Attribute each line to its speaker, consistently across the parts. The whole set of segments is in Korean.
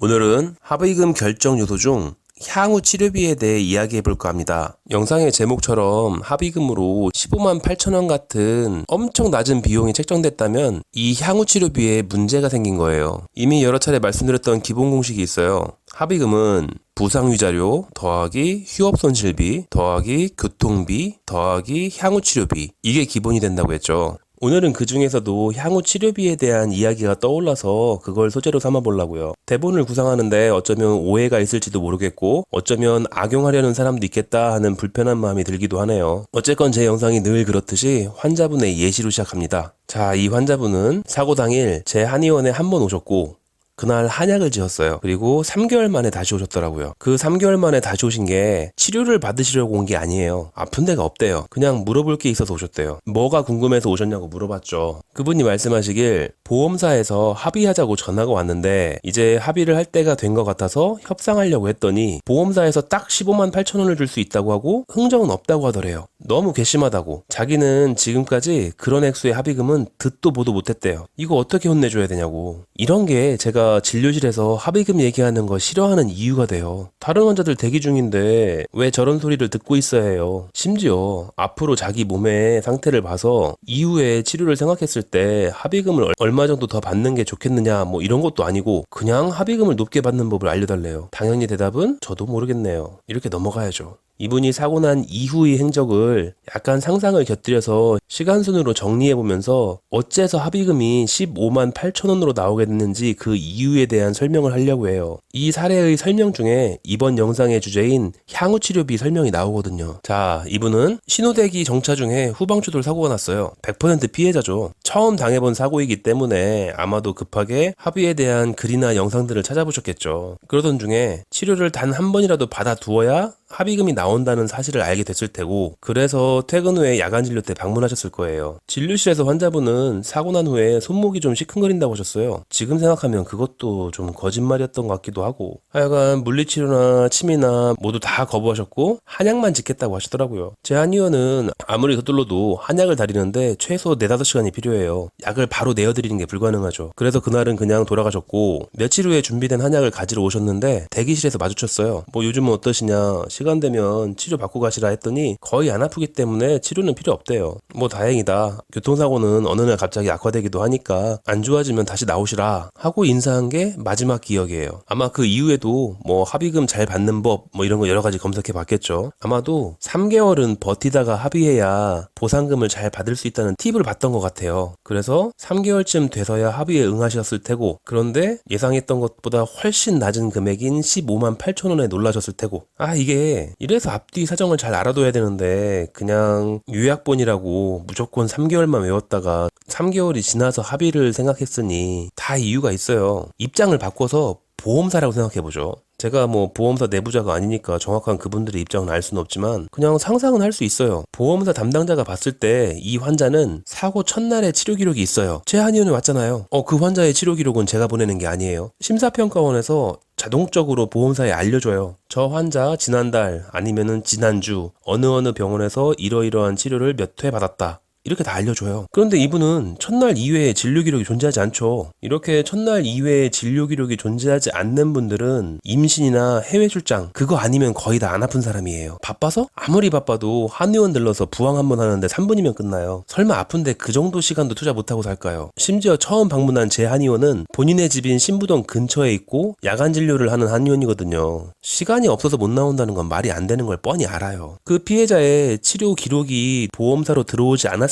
Speaker 1: 오늘은 합의금 결정 요소 중 향후 치료비에 대해 이야기해 볼까 합니다. 영상의 제목처럼 합의금으로 15만 8천 원 같은 엄청 낮은 비용이 책정됐다면 이 향후 치료비에 문제가 생긴 거예요. 이미 여러 차례 말씀드렸던 기본 공식이 있어요. 합의금은 부상위자료 더하기 휴업손실비 더하기 교통비 더하기 향후 치료비, 이게 기본이 된다고 했죠. 오늘은 그 중에서도 향후 치료비에 대한 이야기가 떠올라서 그걸 소재로 삼아 보려고요. 대본을 구상하는데 어쩌면 오해가 있을지도 모르겠고 어쩌면 악용하려는 사람도 있겠다 하는 불편한 마음이 들기도 하네요. 어쨌건 제 영상이 늘 그렇듯이 환자분의 예시로 시작합니다. 자, 이 환자분은 사고 당일 제 한의원에 한 번 오셨고 그날 한약을 지었어요. 그리고 3개월 만에 다시 오셨더라고요. 그 3개월 만에 다시 오신 게 치료를 받으시려고 온 게 아니에요. 아픈 데가 없대요. 그냥 물어볼 게 있어서 오셨대요. 뭐가 궁금해서 오셨냐고 물어봤죠. 그분이 말씀하시길 보험사에서 합의하자고 전화가 왔는데 이제 합의를 할 때가 된 것 같아서 협상하려고 했더니 보험사에서 딱 15만 8천 원을 줄 수 있다고 하고 흥정은 없다고 하더래요. 너무 괘씸하다고. 자기는 지금까지 그런 액수의 합의금은 듣도 보도 못했대요. 이거 어떻게 혼내줘야 되냐고. 이런 게 제가 진료실에서 합의금 얘기하는 거 싫어하는 이유가 돼요. 다른 환자들 대기 중인데 왜 저런 소리를 듣고 있어야 해요. 심지어 앞으로 자기 몸의 상태를 봐서 이후에 치료를 생각했을 때 합의금을 얼마 정도 더 받는 게 좋겠느냐 뭐 이런 것도 아니고 그냥 합의금을 높게 받는 법을 알려달래요. 당연히 대답은 저도 모르겠네요. 이렇게 넘어가야죠. 이분이 사고 난 이후의 행적을 약간 상상을 곁들여서 시간순으로 정리해보면서 어째서 합의금이 15만 8천 원으로 나오게 됐는지 그 이유에 대한 설명을 하려고 해요. 이 사례의 설명 중에 이번 영상의 주제인 향후치료비 설명이 나오거든요. 자, 이분은 신호대기 정차 중에 후방추돌 사고가 났어요. 100% 피해자죠. 처음 당해본 사고이기 때문에 아마도 급하게 합의에 대한 글이나 영상들을 찾아보셨겠죠. 그러던 중에 치료를 단 한 번이라도 받아두어야 합의금이 나온다는 사실을 알게 됐을 테고 그래서 퇴근 후에 야간 진료 때 방문하셨을 거예요. 진료실에서 환자분은 사고 난 후에 손목이 좀 시큰거린다고 하셨어요. 지금 생각하면 그것도 좀 거짓말이었던 것 같기도 하고 하여간 물리치료나 침이나 모두 다 거부하셨고 한약만 짓겠다고 하시더라고요. 제 한의원은 아무리 서둘러도 한약을 다리는데 최소 4-5시간이 필요해요. 약을 바로 내어드리는 게 불가능하죠. 그래서 그날은 그냥 돌아가셨고 며칠 후에 준비된 한약을 가지러 오셨는데 대기실에서 마주쳤어요. 뭐 요즘은 어떠시냐, 시간 되면 치료 받고 가시라 했더니 거의 안 아프기 때문에 치료는 필요 없대요. 뭐 다행이다. 교통사고는 어느 날 갑자기 악화되기도 하니까 안 좋아지면 다시 나오시라 하고 인사한 게 마지막 기억이에요. 아마 그 이후에도 뭐 합의금 잘 받는 법 뭐 이런 거 여러 가지 검색해 봤겠죠. 아마도 3개월은 버티다가 합의해야 보상금을 잘 받을 수 있다는 팁을 받던 것 같아요. 그래서 3개월쯤 돼서야 합의에 응하셨을 테고 그런데 예상했던 것보다 훨씬 낮은 금액인 15만 8천 원에 놀라셨을 테고 이게 이래서 앞뒤 사정을 잘 알아둬야 되는데 그냥 요약본이라고 무조건 3개월만 외웠다가 3개월이 지나서 합의를 생각했으니 다 이유가 있어요. 입장을 바꿔서 보험사라고 생각해보죠. 제가 뭐 보험사 내부자가 아니니까 정확한 그분들의 입장은 알 수는 없지만 그냥 상상은 할 수 있어요. 보험사 담당자가 봤을 때 이 환자는 사고 첫날에 치료 기록이 있어요. 제 한의원에 왔잖아요. 그 환자의 치료 기록은 제가 보내는 게 아니에요. 심사평가원에서 자동적으로 보험사에 알려줘요. 저 환자 지난달 아니면은 지난주 어느 병원에서 이러이러한 치료를 몇 회 받았다. 이렇게 다 알려줘요. 그런데 이분은 첫날 이외에 진료 기록이 존재하지 않죠. 이렇게 첫날 이외에 진료 기록이 존재하지 않는 분들은 임신이나 해외 출장 그거 아니면 거의 다 안 아픈 사람이에요. 바빠서? 아무리 바빠도 한의원 들러서 부항 한번 하는데 3분이면 끝나요. 설마 아픈데 그 정도 시간도 투자 못하고 살까요? 심지어 처음 방문한 제 한의원은 본인의 집인 신부동 근처에 있고 야간 진료를 하는 한의원이거든요. 시간이 없어서 못 나온다는 건 말이 안 되는 걸 뻔히 알아요. 그 피해자의 치료 기록이 보험사로 들어오지 않았으니까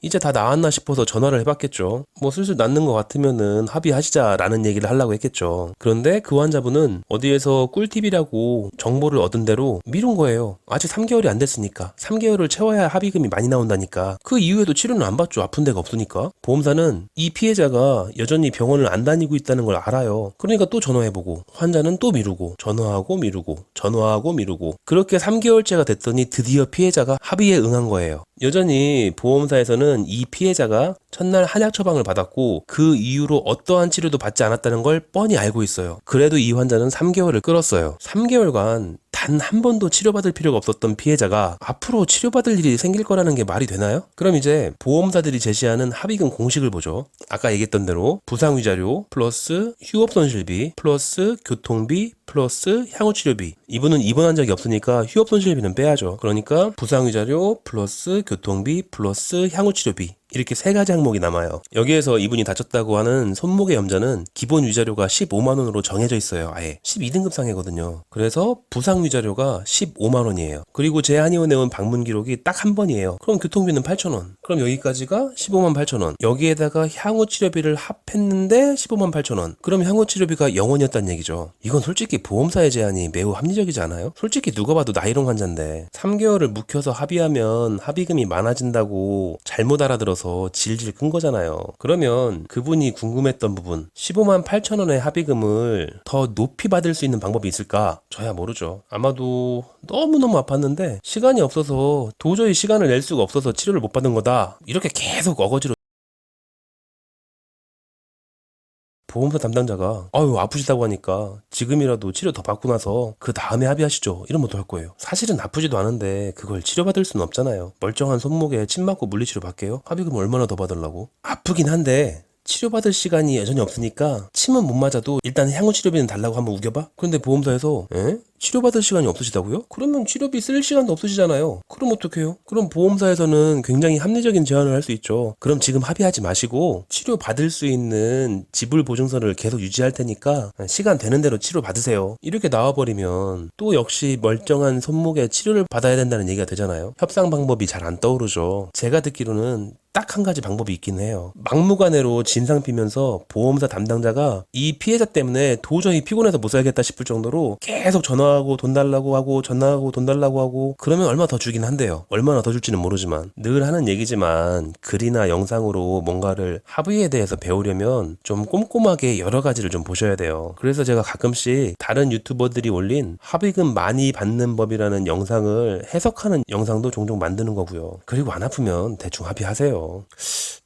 Speaker 1: 이제 다 나았나 싶어서 전화를 해봤겠죠. 뭐 슬슬 낫는 것 같으면은 합의하시자라는 얘기를 하려고 했겠죠. 그런데 그 환자분은 어디에서 꿀팁이라고 정보를 얻은 대로 미룬 거예요. 아직 3개월이 안 됐으니까. 3개월을 채워야 합의금이 많이 나온다니까. 그 이후에도 치료는 안 받죠. 아픈 데가 없으니까. 보험사는 이 피해자가 여전히 병원을 안 다니고 있다는 걸 알아요. 그러니까 또 전화해보고 환자는 또 미루고 전화하고 미루고 그렇게 3개월째가 됐더니 드디어 피해자가 합의에 응한 거예요. 여전히 보험사에서는 이 피해자가 첫날 한약 처방을 받았고 그 이후로 어떠한 치료도 받지 않았다는 걸 뻔히 알고 있어요. 그래도 이 환자는 3개월을 끌었어요. 3개월간 단 단 한 번도 치료받을 필요가 없었던 피해자가 앞으로 치료받을 일이 생길 거라는 게 말이 되나요? 그럼 이제 보험사들이 제시하는 합의금 공식을 보죠. 아까 얘기했던 대로 부상위자료 플러스 휴업손실비 플러스 교통비 플러스 향후치료비. 이분은 입원한 적이 없으니까 휴업손실비는 빼야죠. 그러니까 부상위자료 플러스 교통비 플러스 향후치료비. 이렇게 세 가지 항목이 남아요. 여기에서 이분이 다쳤다고 하는 손목의 염자는 기본 위자료가 15만 원으로 정해져 있어요. 아예 12등급 상해거든요. 그래서 부상 위자료가 15만 원이에요. 그리고 제 한의원에 온 방문 기록이 딱 한 번이에요. 그럼 교통비는 8천 원. 그럼 여기까지가 15만 8천 원. 여기에다가 향후 치료비를 합했는데 15만 8천 원. 그럼 향후 치료비가 0원이었다는 얘기죠. 이건 솔직히 보험사의 제한이 매우 합리적이지 않아요? 솔직히 누가 봐도 나이롱 환자인데 3개월을 묵혀서 합의하면 합의금이 많아진다고 잘못 알아들어서 질질 끈 거잖아요. 그러면 그분이 궁금했던 부분 15만 8천 원의 합의금을 더 높이 받을 수 있는 방법이 있을까? 저야 모르죠. 아마도 너무너무 아팠는데 시간이 없어서 도저히 시간을 낼 수가 없어서 치료를 못 받은 거다. 이렇게 계속 어거지로 보험사 담당자가 아유 아프시다고 하니까 지금이라도 치료 더 받고 나서 그 다음에 합의하시죠 이러면 어떡할 거예요. 사실은 아프지도 않은데 그걸 치료받을 수는 없잖아요. 멀쩡한 손목에 침 맞고 물리치료 받게요? 합의금 얼마나 더 받으려고? 아프긴 한데 치료받을 시간이 여전히 없으니까 침은 못 맞아도 일단 향후치료비는 달라고 한번 우겨봐? 그런데 보험사에서 치료받을 시간이 없으시다고요? 그러면 치료비 쓸 시간도 없으시잖아요. 그럼 어떡해요? 그럼 보험사에서는 굉장히 합리적인 제안을 할 수 있죠. 그럼 지금 합의하지 마시고 치료받을 수 있는 지불보증서를 계속 유지할 테니까 시간 되는 대로 치료받으세요. 이렇게 나와버리면 또 역시 멀쩡한 손목에 치료를 받아야 된다는 얘기가 되잖아요. 협상 방법이 잘 안 떠오르죠. 제가 듣기로는 딱 한 가지 방법이 있긴 해요. 막무가내로 진상 피면서 보험사 담당자가 이 피해자 때문에 도저히 피곤해서 못 살겠다 싶을 정도로 계속 전화하고 돈 달라고 하고 전화하고 돈 달라고 하고 그러면 얼마 더 주긴 한대요. 얼마나 더 줄지는 모르지만 늘 하는 얘기지만 글이나 영상으로 뭔가를 합의에 대해서 배우려면 좀 꼼꼼하게 여러 가지를 좀 보셔야 돼요. 그래서 제가 가끔씩 다른 유튜버들이 올린 합의금 많이 받는 법이라는 영상을 해석하는 영상도 종종 만드는 거고요. 그리고 안 아프면 대충 합의하세요.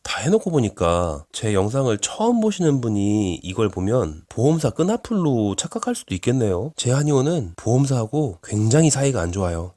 Speaker 1: 다 해놓고 보니까 제 영상을 처음 보시는 분이 이걸 보면 보험사 끈앞풀로 착각할 수도 있겠네요. 제 한의원은 보험사하고 굉장히 사이가 안 좋아요.